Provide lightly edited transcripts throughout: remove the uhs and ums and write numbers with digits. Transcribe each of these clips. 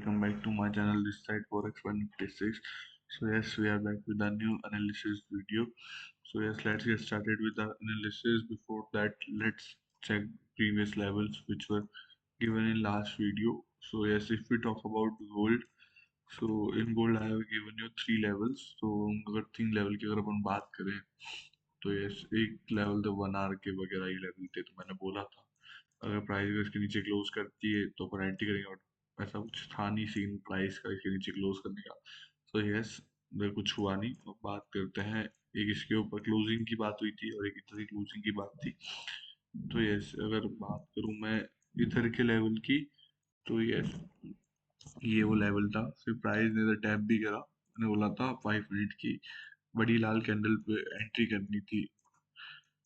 welcome back to my channel. This side Forex 156. So yes, we are back with a new analysis video. So yes, let's get started with the analysis. Before that, let's check previous levels which were given in last video. So yes, if we talk about gold, so in gold I have given you three levels. So अगर तीन level की अगर अपन बात करें तो yes एक level तो 1 our के वगैरह ही लेवल थे, तो मैंने बोला था अगर प्राइस अगर इसके नीचे क्लोज करती है तो अपन एंट्री करेंगे, और ऐसा कुछ था नहीं सीन प्राइस का इसके नीचे क्लोज करने का। तो यस इधर कुछ हुआ नहीं। अब बात करते हैं, एक इसके ऊपर क्लोजिंग की बात हुई थी और एक इधर की क्लोजिंग की बात थी। तो यस अगर बात करूं मैं इधर के लेवल की, तो यस ये वो लेवल था। फिर प्राइस ने इधर टैप भी करा, मैंने बोला था 5 मिनट की बड़ी लाल कैंडल पे एंट्री करनी थी।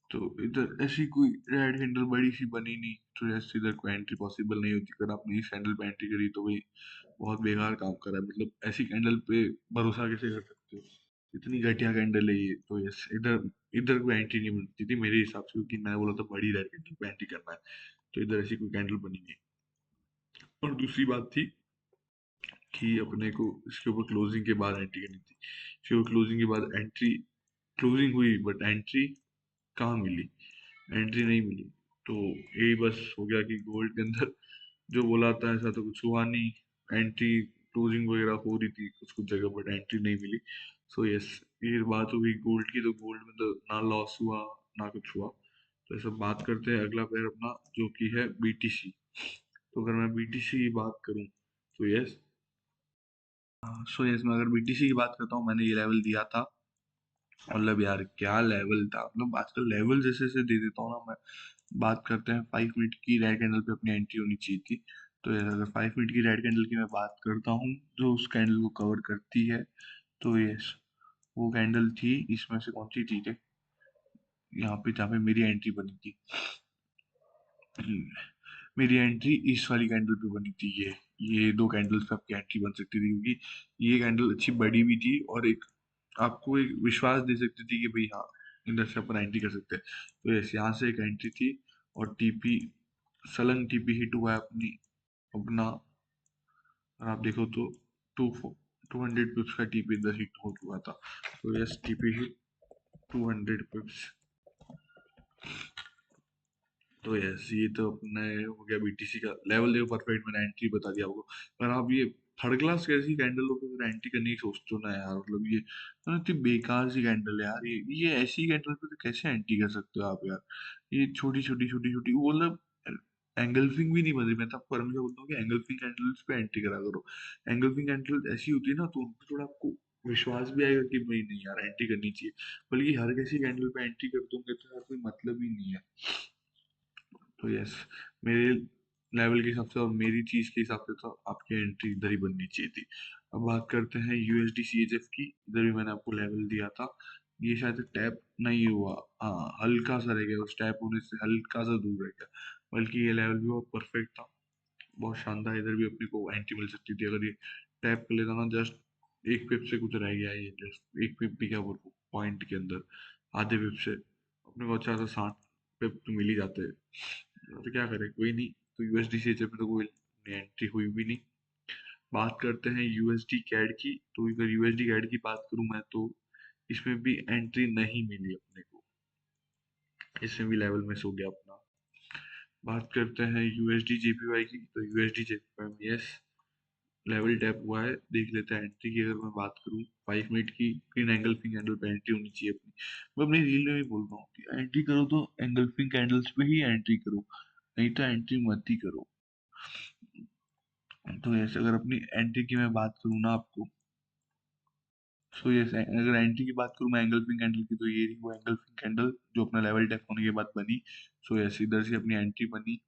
तो इधर ऐसी कोई रेड हैंडल बड़ी सी बनी नहीं, तो ऐसे इधर कोई एंट्री पॉसिबल नहीं होती। अगर आपने इस हैंडल पे एंट्री करी तो भाई बहुत बेकार काम करा है। मतलब ऐसी कैंडल पे भरोसा कैसे कर सकते हो, इतनी घटिया कैंडल है ये। तो यस इधर इधर कोई एंट्री नहीं बनती थी मेरे हिसाब से, क्योंकि मैंने बोला था बड़ी रेड कैंडल पे एंट्री करना है, तो इधर ऐसी कोई कैंडल बनी नहीं। और दूसरी बात थी कि अपने को इसके ऊपर क्लोजिंग के बाद एंट्री करनी थी। इसके ऊपर क्लोजिंग के बाद एंट्री, क्लोजिंग हुई बट एंट्री कहाँ मिली, एंट्री नहीं मिली। तो यही बस हो गया कि गोल्ड के अंदर जो बोला था ऐसा तो कुछ हुआ नहीं। एंट्री क्लोजिंग वगैरह हो रही थी कुछ कुछ जगह बट एंट्री नहीं मिली। सो यस ये बात हो गई गोल्ड की। तो गोल्ड में तो ना लॉस हुआ ना कुछ हुआ। तो ऐसा बात करते हैं अगला पेयर अपना जो कि है बीटीसी। तो अगर मैं बीटीसी की बात करूं तो यस मैं अगर बीटीसी की बात करता हूँ, मैंने ये लेवल दिया था। मतलब यार क्या लेवल था, मतलब आजकल लेवल जैसे जैसे दे देता हूँ ना मैं। बात करते हैं 5 मिनट की रेड कैंडल पे अपनी एंट्री होनी चाहिए थी। तो यार अगर 5 मिनट की रेड कैंडल की मैं बात करता हूँ जो उस कैंडल को कवर करती है, तो यस वो कैंडल थी इसमें से कौन सी थी थे, यहाँ पे जहाँ पे मेरी एंट्री बनी थी। मेरी एंट्री इस वाली कैंडल पे बनी थी। ये दो कैंडल्स पे आपकी एंट्री बन सकती थी, क्योंकि ये कैंडल अच्छी बड़ी भी थी और एक आपको एक विश्वास दे सकती थी कि भाई हाँ इधर से अपन एंट्री कर सकते हैं। तो यस यहाँ से एक एंट्री थी और टीपी सलंग टीपी हिट हुआ है अपनी अपना। और आप देखो तो 200 पिप्स का टीपी इधर हिट हो चुका था। तो यस टीपी हिट 200 पिप्स। तो यस ये तो अपने हो गया बीटीसी का लेवल। देखो परफेक्ट मैंने एंट्री बता दिया आपको। पर आप ये थर्ड क्लास कैसी कैंडलों पे अगर एंट्री करने की सोचते हो ना यार, मतलब ये मतलब इतनी बेकार सी कैंडल है यार। ये ऐसी कैंडल पे तो कैसे एंट्री कर सकते हो आप यार। ये छोटी छोटी छोटी छोटी वो मतलब एंगल्फिंग भी नहीं बन रही। मैं तो आपको हमेशा बोलता हूँ कि एंगल्फिंग कैंडल्स पे एंट्री करा करो। एंगल्फिंग कैंडल ऐसी होती है ना तो उनको थोड़ा आपको विश्वास भी आएगा कि भाई नहीं यार एंट्री करनी चाहिए। बल्कि हर किसी कैंडल पे एंट्री कर दोगे तो यार कोई मतलब ही नहीं है। तो यस मेरे लेवल के हिसाब से और मेरी चीज के हिसाब से तो आपकी एंट्री इधर ही बननी चाहिए थी। अब बात करते हैं यूएसडी सीएचएफ की। इधर भी मैंने आपको लेवल दिया था, ये शायद टैप नहीं हुआ। हाँ हल्का सा रह गया, उस टैप होने से हल्का सा दूर रह गया। बल्कि ये लेवल भी बहुत परफेक्ट था, बहुत शानदार। इधर भी अपने को एंट्री मिल सकती थी अगर ये टैप कर लेता ना। जस्ट एक पिप से कुछ रह गया है, ये जस्ट एक पिप भी क्या बोलूं पॉइंट के अंदर, आधे पिप से अपने को अच्छा सा 60 पिप तो मिल ही जाते हैं। तो क्या करें, कोई नहीं। तो यूएसडी से जब तो कोई एंट्री हुई भी नहीं। बात करते हैं यूएसडी कैड की। तो अगर यूएसडी कैड की बात करूं मैं तो इसमें भी एंट्री नहीं मिली अपने को, इसमें भी लेवल मिस हो गया अपना। बात करते हैं यूएसडी जेपीवाई की। तो यूएसडी जेपीवाई में यस लेवल टैप हुआ है, देख लेते हैं एंट्री की। अगर मैं बात करूं 5 मिनट की ग्रीन एंगल्फिंग कैंडल पे एंट्री होनी चाहिए अपनी। मैं अपनी रील में भी बोलता हूँ कि एंट्री करो तो एंगल्फिंग कैंडल्स पे ही एंट्री करो, नहीं तो एंट्री मत ही करो। तो ऐसे अगर अपनी एंट्री की मैं बात करूँ ना आपको, सो यस अगर एंट्री की बात करूँ मैं एंगल्फिंग कैंडल की, तो ये रही वो एंगल्फिंग कैंडल जो अपना लेवल टैप होने के बाद बनी। सो यस इधर से अपनी एंट्री बनी।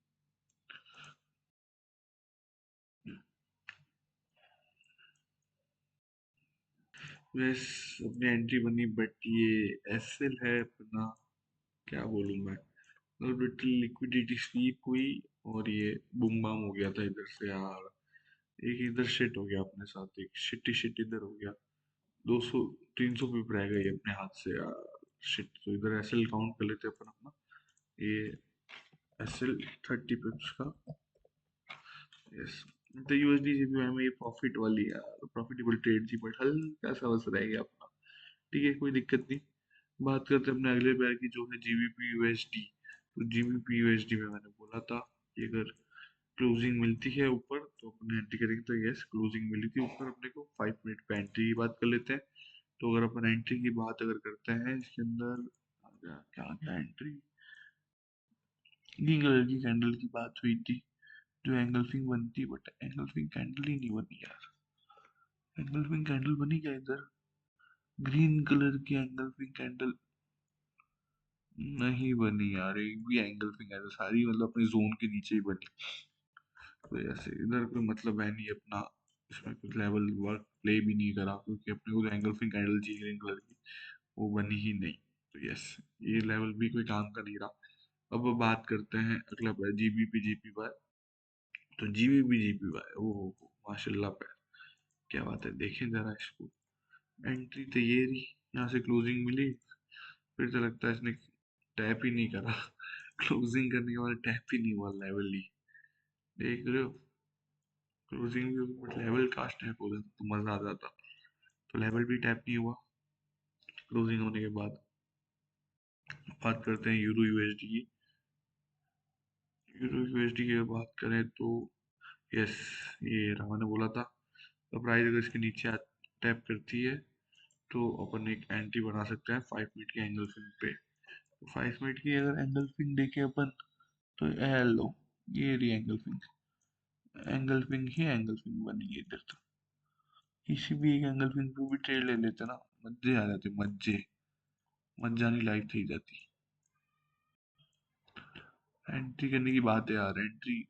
यस अपनी एंट्री बनी बट ये एसएल है अपना, क्या बोलूँ मैं, मतलब लिटिल लिक्विडिटी स्वीप हुई और ये बुम बाम हो गया था इधर से यार। एक इधर शिट हो गया अपने साथ, एक शिट शिट इधर हो गया। 200 300 पिप रह गई अपने हाथ से यार। शिट। तो इधर एसएल काउंट कर लेते अपन अपना। ये एसएल 30 पिप्स का। यस तो यूएसडी जीबीवाई में ये प्रॉफिट वाली यार, प्रॉफिटेबल ट्रेड थी, बट हल्का सा बस रह गया अपना। ठीक है, कोई दिक्कत नहीं। बात करते हैं अपने अगले पेयर की, जो है जीबीपी यूएसडी। तो जीबीपी यूएसडी में मैंने बोला था कि अगर क्लोजिंग मिलती है ऊपर तो अपने एंट्री करेंगे। तो यस, क्लोजिंग मिली थी ऊपर अपने को, 5 मिनट पे एंट्री की बात कर लेते हैं। तो अगर अपन एंट्री की बात अगर करते हैं इसके अंदर, क्या क्या एंट्री, ग्रीन कलर की कैंडल की बात हुई थी जो एंगल्फिंग बनती, बट एंगल्फिंग कैंडल ही नहीं बनी यार। एंगल्फिंग कैंडल बनी क्या इधर? ग्रीन कलर की एंगल्फिंग कैंडल नहीं बनी यार, एक भी एंगल्फिंग कैंडल, सारी मतलब अपने जोन के नीचे ही बनी। तो ऐसे इधर कोई मतलब है नहीं अपना, इसमें कुछ लेवल वर्क प्ले भी नहीं करा, क्योंकि अपने को एंगल्फिंग कैंडल चाहिए ग्रीन कलर की, वो बनी ही नहीं। तो यस, ये लेवल भी कोई काम का नहीं रहा। अब बात करते हैं अगला जीबीपी जीपीवाई। तो जीबीपी जीपीवाई, ओह माशाल्लाह पे, क्या बात है, देखें जरा इसको। एंट्री तो ये रही, यहाँ से क्लोजिंग मिली, फिर तो लगता है इसने टैप ही नहीं करा। क्लोजिंग करने के बाद टैप ही नहीं हुआ लेवल ही, देख रहे हो। क्लोजिंग भी बट लेवल काश टैप हो जाता तो मजा आ जाता। तो लेवल भी टैप नहीं हुआ क्लोजिंग होने के बाद। बात करते हैं यूरो यूएसडी की। यूरो यूएसडी की बात करें तो यस, ये रहा, मैंने बोला था। तो प्राइस अगर इसके नीचे टैप करती है तो अपन एक एंट्री बना सकते हैं 5 मिनट के एंगल फिंग पे। तो 5 मिनट की अगर एंगल फिंग देखे अपन, तो हेलो, ये रही एंगल फिंग। एंगल फिंग ही एंगल फिंग बनी है इधर तो। किसी भी एक एंगल फिंग पे भी ट्रेड ले लेते ना, मजे आ जाते, मजे, मज्जानी लाइफ थी जाती। एंट्री करने की बात है यार, एंट्री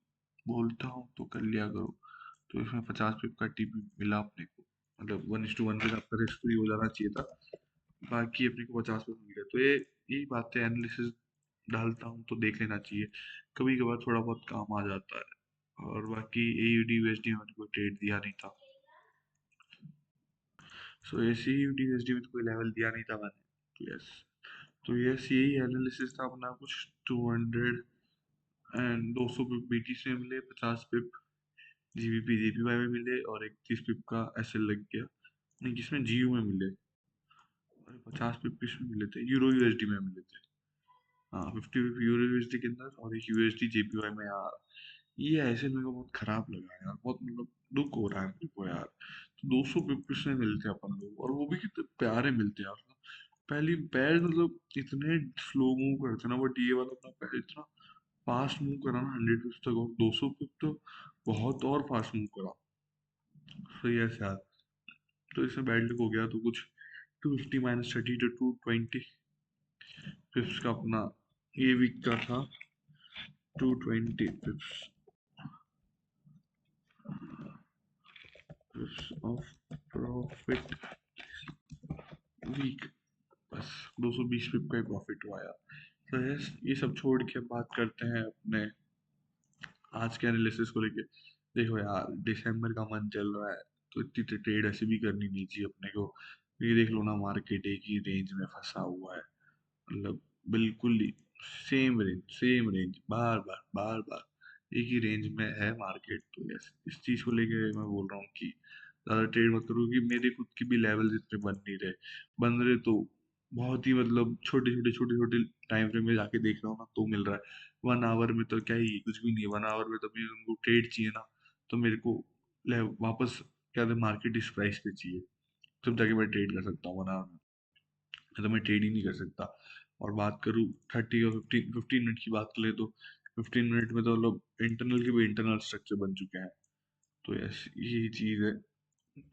बोलता हूँ तो कर लिया करो। तो इसमें 50 पिप का टीपी मिला अपने को, मतलब 1:1 पे आपका रिस्क फ्री हो जाना चाहिए था। बाकी अपने को 50 पिप मिल गया। तो ये यही बातें एनालिसिस डालता हूँ तो देख लेना चाहिए, कभी कभार थोड़ा बहुत काम आ जाता है। और बाकी एयूडी यूएसडी मैंने कोई ट्रेड दिया नहीं था। सो ऐसे ही यूडी यूएसडी में तो कोई लेवल दिया नहीं था मैंने। यस, तो यस, यही एनालिसिस था अपना कुछ। 200 एंड 200 पिप बीटी से मिले, 50 पिप जीबीपी जीपीवाई में मिले, और 31 पिप का एसएल लग गया। नहीं, किसमें, जीयू में मिले। और 50 पिप किसमें मिले थे, यूरो यूएसडी में मिले थे। हाँ, 50 पिप यूरो यूएसडी के अंदर, और एक यूएसडी जेपीवाई में यार। ये ऐसे मेरे को बहुत खराब लगा यार, बहुत मतलब दुख हो रहा है मेरे को यार। तो 200 पिप किसमें मिलते हैं अपन लोग, और वो भी कितने प्यारे मिलते हैं यार। पहली पैर मतलब इतने स्लो मूव करते हैं ना, बट ये वाला अपना पैर इतना फास्ट मूव करा ना, 100 पिप तक, और 200 पिप तो बहुत और फास्ट मूव करा। सही है यार। तो इसमें बैड लक हो गया, तो कुछ 250 - 30 to 220 पिप्स का अपना ये वीक का था। 220 पिप्स ऑफ प्रॉफिट वीक, बस 220 पिप का ही प्रॉफिट हुआ यार। तो यस, ये सब छोड़ के बात करते हैं अपने आज के एनालिसिस को लेके। देखो यार, दिसंबर का मंथ चल रहा है, तो इतनी तो ट्रेड ऐसे भी करनी नहीं चाहिए अपने को। ये देख लो ना, मार्केट एक ही रेंज में फंसा हुआ है, मतलब बिल्कुल ही सेम रेंज, बार बार बार बार एक ही रेंज में है मार्केट। तो यस, इस चीज को लेके मैं बोल रहा हूँ कि ज्यादा ट्रेड मत करो, कि मेरे खुद की भी लेवल इतने बन नहीं रहे। बन रहे तो बहुत ही मतलब छोटे छोटे टाइम फ्रेम में जाके देख रहा हूँ ना, तो मिल रहा है। 1 आवर में तो क्या ही, कुछ भी नहीं है 1 आवर में। तो भी उनको ट्रेड चाहिए ना, तो मेरे को वापस क्या मार्केट इस प्राइस पे चाहिए, तब जाके मैं ट्रेड कर सकता हूँ 1 आवर में। तो मैं ट्रेड ही नहीं कर सकता। और बात करूँ 30 और 15 मिनट की बात करें, तो 15 मिनट में तो मतलब इंटरनल के भी इंटरनल स्ट्रक्चर बन चुके हैं। तो यस, यही चीज़ है।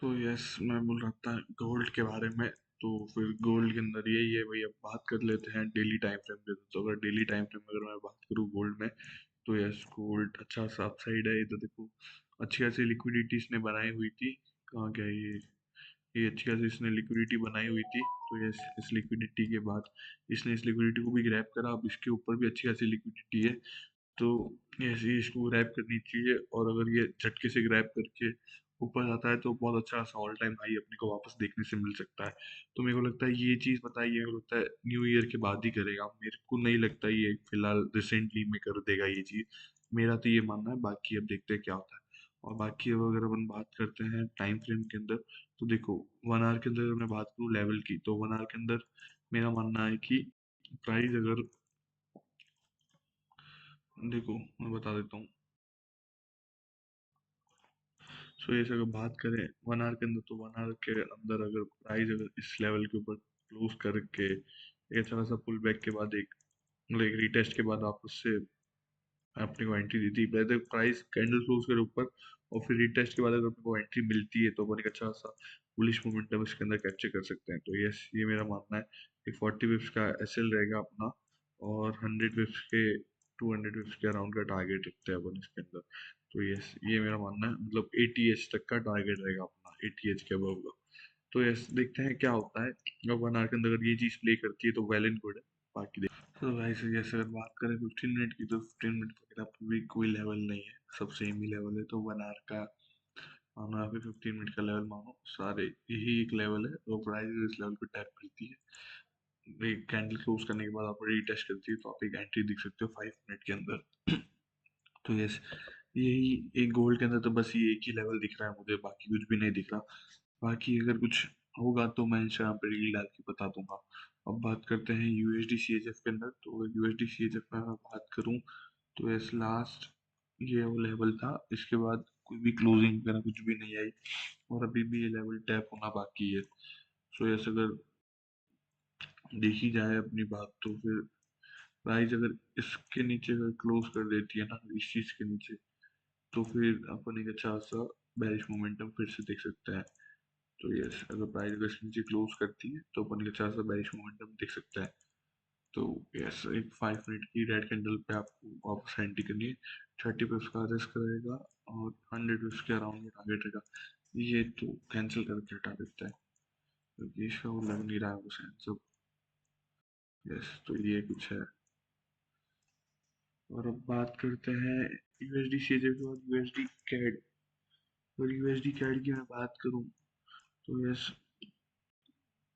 तो यस, मैं बोल रहा था गोल्ड के बारे में। तो फिर गोल्ड के अंदर यही है भाई, अब बात कर लेते हैं डेली टाइम फ्रेम पे। तो अगर डेली टाइम फ्रेम में अगर मैं बात करूँ गोल्ड में, तो यस, गोल्ड अच्छा सा अपसाइड है। इधर देखो, अच्छी खासी लिक्विडिटी इसने बनाई हुई थी। कहाँ गया ये अच्छी खासी इसने लिक्विडिटी बनाई हुई थी। तो ये इस लिक्विडिटी के बाद इसने इस लिक्विडिटी को भी ग्रैब करा। अब इसके ऊपर भी अच्छी खासी लिक्विडिटी है, तो ऐसे इसको ग्रैब करनी चाहिए। और अगर ये झटके से ग्रैब करके ऊपर जाता है, तो बहुत अच्छा सा ऑल टाइम हाई अपने को वापस देखने से मिल सकता है। तो मेरे को लगता है ये चीज़ बताइए, मेरे को लगता है न्यू ईयर के बाद ही करेगा। मेरे को नहीं लगता ये फिलहाल रिसेंटली में कर देगा ये चीज़। मेरा तो ये मानना है, बाकी अब देखते हैं क्या होता है। और बाकी अब अगर अपन बात करते हैं टाइम फ्रेम के अंदर, तो देखो 1 आवर के अंदर अगर मैं बात करूँ लेवल की, तो 1 आवर के अंदर मेरा मानना है कि प्राइस अगर, देखो मैं बता देता हूँ। सो ये अगर बात करें 1 आवर के अंदर, तो 1 आवर के अंदर अगर प्राइस अगर इस लेवल के ऊपर क्लोज करके एक अच्छा खासा पुल बैक के बाद एक, मतलब एक रीटेस्ट के बाद आप उससे अपने को एंट्री दी थी, पहले प्राइस कैंडल क्लोज के ऊपर और फिर रीटेस्ट के बाद अगर अपने को एंट्री मिलती है, तो अपन एक अच्छा सा बुलिश मोमेंटम इसके अंदर कैप्चर कर सकते हैं। तो यस, ये मेरा मानना है कि 40 बिप्स का एसएल रहेगा अपना, और 100 बिप्स के 200 बिप्स के अराउंड का टारगेट रखते हैं अपन इसके अंदर। तो यस, ये मेरा मानना है, मतलब 80 एच तक का टारगेट रहेगा अपना, 80 एच के अबव का। तो यस, देखते हैं क्या होता है। अगर 1 आवर के अंदर अगर ये चीज़ प्ले करती है तो वेल एंड गुड है। बाकी तो गाइस जैसे अगर बात करें 15 मिनट की, तो 15 मिनट वगैरह पर भी कोई लेवल नहीं है, सब सेम ही लेवल है। तो 1 आवर का मानो या फिर 15 मिनट का लेवल मानो, सारे यही एक लेवल है। तो प्राइस इस लेवल पे टैप करती है, एक कैंडल क्लोज करने के बाद आप रीटेस्ट करती है, तो आप एक एंट्री दिख सकते हो 5 मिनट के अंदर। तो यस, यही एक गोल्ड के अंदर तो बस ये एक ही लेवल दिख रहा है मुझे, बाकी कुछ भी नहीं दिख रहा। बाकी अगर कुछ होगा तो मैं इंस्टाग्राम पे रील डाल के बता दूंगा। अब बात करते हैं यूएसडी सीएचएफ के अंदर। तो यूएसडी सीएचएफ में मैं बात करूं, तो यस, लास्ट ये वो लेवल था, इसके बाद कोई भी क्लोजिंग वगैरह कुछ भी नहीं आई, और अभी भी ये लेवल टैप होना बाकी है। सो यस, अगर देखी जाए अपनी बात, तो फिर प्राइस अगर इसके नीचे अगर क्लोज कर देती है ना, इस चीज के नीचे, तो फिर अपन एक अच्छा सा बेरिश मोमेंटम फिर से देख सकते हैं। तो यस, अगर प्राइस अगर इसके नीचे क्लोज करती है, तो अपन एक अच्छा सा बेरिश मोमेंटम देख सकते हैं। तो यस, एक 5 मिनट की रेड कैंडल पे आपको वापस एंट्री करनी है, 30 पिप्स का रिस्क रहेगा, और 100 पिप्स के अराउंड में टारगेट रहेगा। ये तो कैंसिल करके हटा देता है, क्योंकि इसका वो लग नहीं रहा है उसे सब। यस, तो ये कुछ है। और अब बात करते हैं यूएसडी सीजे के बाद यूएसडी कैड। और यूएसडी कैड की मैं बात करूं, तो यस,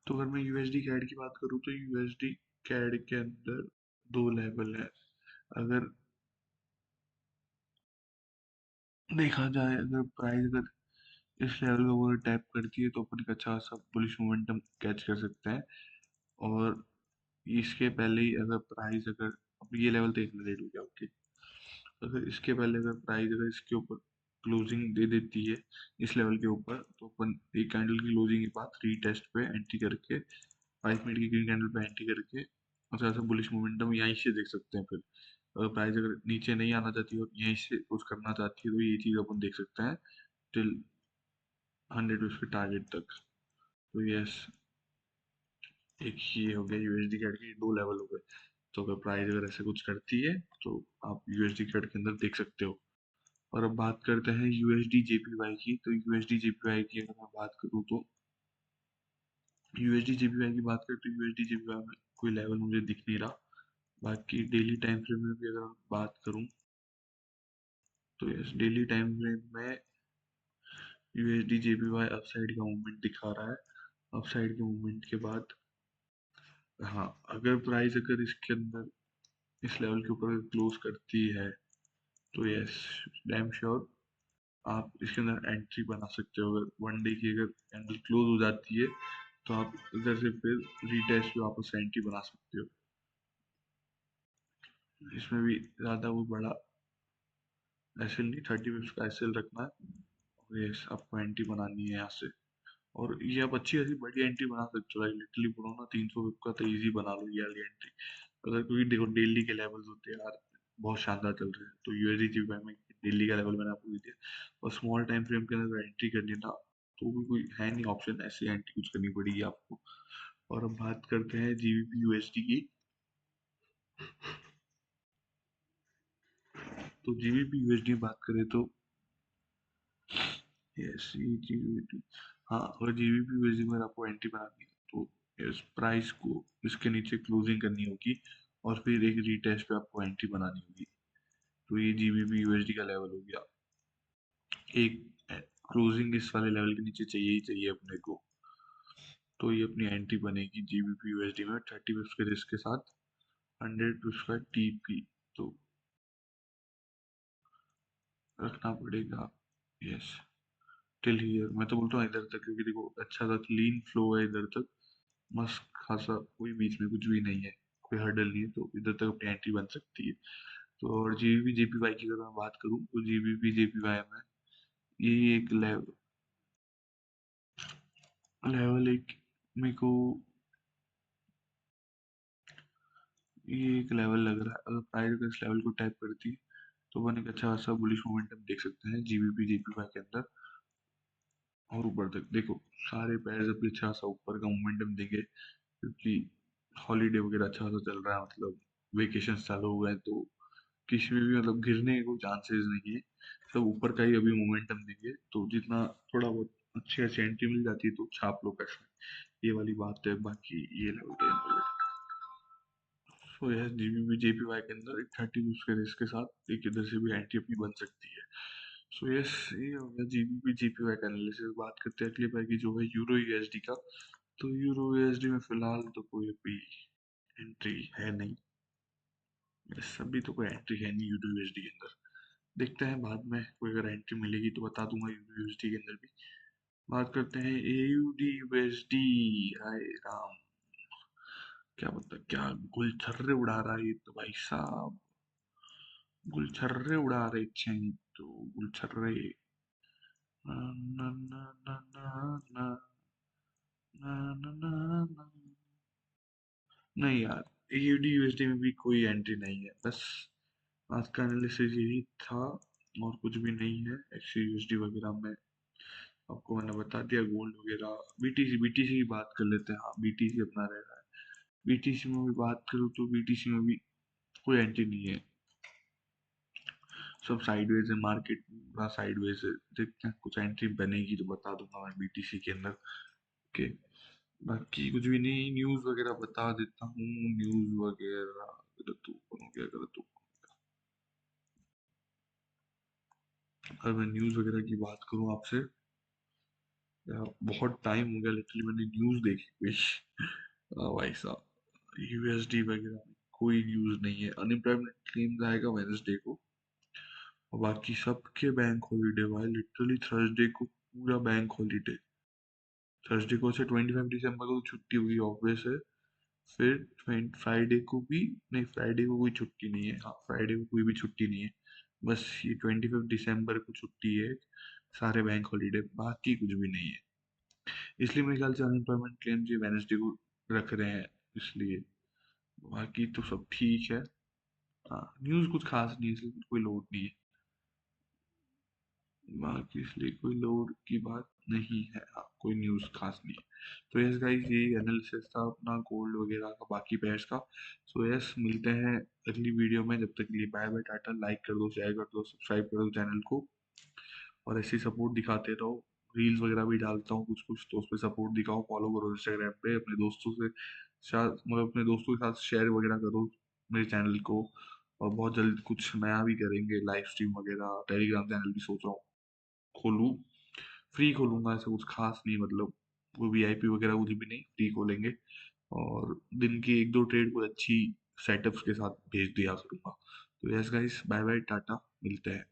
तो अगर मैं यूएसडी कैड की बात करूं, तो यूएसडी कैड के अंदर दो लेवल है। अगर देखा जाए, अगर प्राइस अगर इस लेवल को अगर टैप करती है, तो अपन एक अच्छा सा बुलिश मोमेंटम कैच कर सकते हैं। और इसके पहले ही अगर प्राइस अगर, अब ये लेवल तो इग्नोरेट हो गया, ओके, अगर इसके पहले अगर प्राइस अगर इसके ऊपर क्लोजिंग दे देती है इस लेवल के ऊपर, तो अपन एक कैंडल की क्लोजिंग के बाद रीटेस्ट पे एंट्री करके 5 मिनट की ग्रीन कैंडल पे एंट्री करके अच्छा ऐसा बुलिश मोमेंटम यहीं से देख सकते हैं। फिर अगर प्राइस अगर नीचे नहीं आना चाहती और यहीं से कुछ करना चाहती है, तो ये चीज़ अपन देख सकते हैं टिल 100 उसके टारगेट तक। तो यस, एक ये हो गया यूएसडी कैड के दो लेवल हो गए। तो अगर प्राइस अगर ऐसे कुछ करती है, तो आप यूएसडी कैड के अंदर देख सकते हो। और अब बात करते हैं यूएसडी जेपीवाई की। तो यूएसडी जेपीवाई की अगर मैं बात करूँ, तो यूएसडी जेपीवाई की बात करें, तो यूएसडी जेपीवाई में कोई लेवल मुझे दिख नहीं रहा। बाकी डेली टाइम फ्रेम में भी अगर मैं बात करूँ, तो यस, डेली टाइम फ्रेम में यूएसडी जेपीवाई अपसाइड का मूवमेंट दिखा रहा है। अपसाइड के मूवमेंट के बाद, हाँ, अगर प्राइस अगर इसके अंदर इस लेवल के ऊपर क्लोज करती है, तो यस, डैम श्योर आप इसके अंदर एंट्री बना सकते हो। अगर 1 डे की अगर कैंडल क्लोज हो जाती है, तो आप इधर से फिर रीटेस्ट पे वापस एंट्री बना सकते हो। इसमें भी ज़्यादा वो बड़ा एसएल नहीं, 30 पिप्स का एसएल रखना है, और यस, आपको एंट्री बनानी है यहाँ से। और ये आप अच्छी खासी बड़ी एंट्री बना सकते हो, लिटरली बोलो ना, 300 पिप का तो इजी बना लो ये वाली एंट्री। अगर क्योंकि देखो डेली के लेवल्स होते हैं यार, बहुत शानदार चल रहे हैं। तो यूएसडी जीबीआई में डेली का लेवल मैंने आपको दिया, और स्मॉल टाइम फ्रेम के अंदर एंट्री करनी था, तो भी कोई है नहीं ऑप्शन, ऐसी एंट्री कुछ करनी पड़ेगी आपको। और अब बात करते हैं जीबीपी यूएसडी की। तो जीबीपी यूएसडी बात करें, तो यस, ये जीबीपी, हाँ, अगर जीबीपी यूएसडी में आपको एंट्री बनानी है, तो यस, प्राइस को इसके नीचे क्लोजिंग करनी होगी, और फिर एक रीटेस्ट पे आपको एंट्री बनानी होगी। तो ये जीबीपी यूएसडी का लेवल हो गया। एक क्लोजिंग इस वाले लेवल के नीचे चाहिए ही चाहिए अपने को, तो ये अपनी एंट्री बनेगी जीबीपी यूएसडी में 30 पिप्स के रिस्क के साथ, 100 पिप्स का टीपी तो रखना पड़ेगा। यस, टिल हियर मैं तो बोलता हूँ इधर तक, क्योंकि देखो अच्छा सा क्लीन फ्लो है इधर तक, मस्त खासा, कोई बीच में कुछ भी नहीं है, कोई हर्डल नहीं है, तो इधर तक अपनी एंट्री बन सकती है। तो और जीबीपी जेपीवाई की अगर मैं बात करूँ तो जीबीपी जेपीवाई में ये एक लेवल एक मेरे को ये एक लेवल लग रहा है। अगर प्राइस अगर इस लेवल को टैप करती है तो अपन एक अच्छा खासा बुलिश मोमेंटम देख सकते हैं जीबीपी जेपीवाई के अंदर। और ऊपर तक देखो सारे पैर अभी अच्छा खासा ऊपर का मोमेंटम देंगे, क्योंकि हॉलीडे वगैरह अच्छा खासा चल रहा है, मतलब वेकेशन चालू हुए हैं, तो किसी में भी मतलब गिरने के कोई चांसेस नहीं है। सब ऊपर का ही अभी मोमेंटम देंगे, तो जितना थोड़ा बहुत अच्छी अच्छी एंट्री मिल जाती है तो छाप लो पैसे, ये वाली बात है। बाकी ये level so yes GBP JPY के अंदर एक 30 के रिस्क के साथ एक इधर से भी एंट्री अपनी बन सकती है। सो यस ये हो गया जीबीपी जेपीवाई का एनालिसिस। बात करते हैं अगली बार की जो है यूरो यूएसडी का। तो यूरो यूएसडी में फिलहाल तो कोई अभी एंट्री है नहीं, यस अभी तो कोई एंट्री है नहीं यूरो यूएसडी के अंदर। देखते हैं बाद में कोई अगर एंट्री मिलेगी तो बता दूंगा यूरो यूएसडी के अंदर भी। बात करते हैं एयूडी यूएसडी। हाय राम, क्या बता क्या गुलछर्रे उड़ा रहा है ये तो भाई साहब, गुलछर्रे उड़ा रहे हैं तो गुलछर्रे। ना ना ना ना ना ना ना ना ना ना। नहीं यार, एयूडी यूएसडी में भी कोई एंट्री नहीं है, बस आज का एनालिसिस यही था और कुछ भी नहीं है। एक्सी यूएसडी वगैरह में आपको मैंने बता दिया, गोल्ड वगैरह। बीटीसी बीटीसी की बात कर लेते हैं। हाँ बीटीसी अपना रह रहा है। बीटीसी में भी बात करूँ तो बीटीसी में भी कोई एंट्री नहीं है, सब साइडवेज है, मार्केट पूरा साइडवेज है। देखते हैं कुछ एंट्री बनेगी तो बता दूंगा मैं बीटीसी के अंदर के। बाकी कुछ भी नहीं, न्यूज़ वगैरह बता देता हूँ। न्यूज़ वगैरह अगर तू करो क्या कर तू, अगर मैं न्यूज़ वगैरह की बात करूँ आपसे, यार बहुत टाइम हो गया लिटरली मैंने न्यूज़ देखी कोई। भाई साहब यूएसडी वगैरह में कोई न्यूज़ नहीं है। अनएम्प्लॉयमेंट क्लेम आएगा वेडनेसडे को, और बाकी सबके बैंक हॉलीडे भाई, लिटरली थर्सडे को पूरा बैंक हॉलीडे। थर्सडे को से 25 दिसंबर को तो छुट्टी हुई ऑब्वियस है। फिर फ्राइडे को भी नहीं, फ्राइडे को कोई छुट्टी नहीं है। हाँ फ्राइडे को कोई भी छुट्टी नहीं है, बस ये 25 दिसंबर को छुट्टी है। सारे बैंक हॉलीडे, बाकी कुछ भी नहीं है। इसलिए मेरे ख्याल से अनएम्प्लॉयमेंट क्लेम जो वेडनेसडे को रख रहे हैं, इसलिए। बाकी तो सब ठीक है। हाँ न्यूज़ कुछ खास नहीं है, इसलिए कोई लोड नहीं है। बाकी इसलिए कोई लोड की बात नहीं है। हाँ कोई न्यूज़ खास नहीं है। तो यस गाइस ये एनालिसिस था अपना गोल्ड वगैरह का, बाकी पेयर्स का। सो यस मिलते हैं अगली वीडियो में, जब तक के लिए बाय बाय टाटा। लाइक कर दो, शेयर कर दो, सब्सक्राइब कर दो चैनल को, और ऐसे सपोर्ट दिखाते रहो। रील्स वगैरह भी डालता हूँ कुछ कुछ, तो उस पर सपोर्ट दिखाओ। फॉलो करो इंस्टाग्राम पे, अपने दोस्तों से साथ मतलब अपने दोस्तों के साथ शेयर वगैरह करो मेरे चैनल को। और बहुत जल्द कुछ नया भी करेंगे, लाइव स्ट्रीम वगैरह, टेलीग्राम चैनल भी सोच रहा हूँ खोलूँ। फ्री खोलूंगा, ऐसा कुछ खास नहीं, मतलब कोई वीआईपी वगैरह कुछ भी नहीं, फ्री खोलेंगे। और दिन की एक दो ट्रेड को अच्छी सेटअप्स के साथ भेज दिया करूंगा। तो yes guys bye bye tata, मिलते हैं।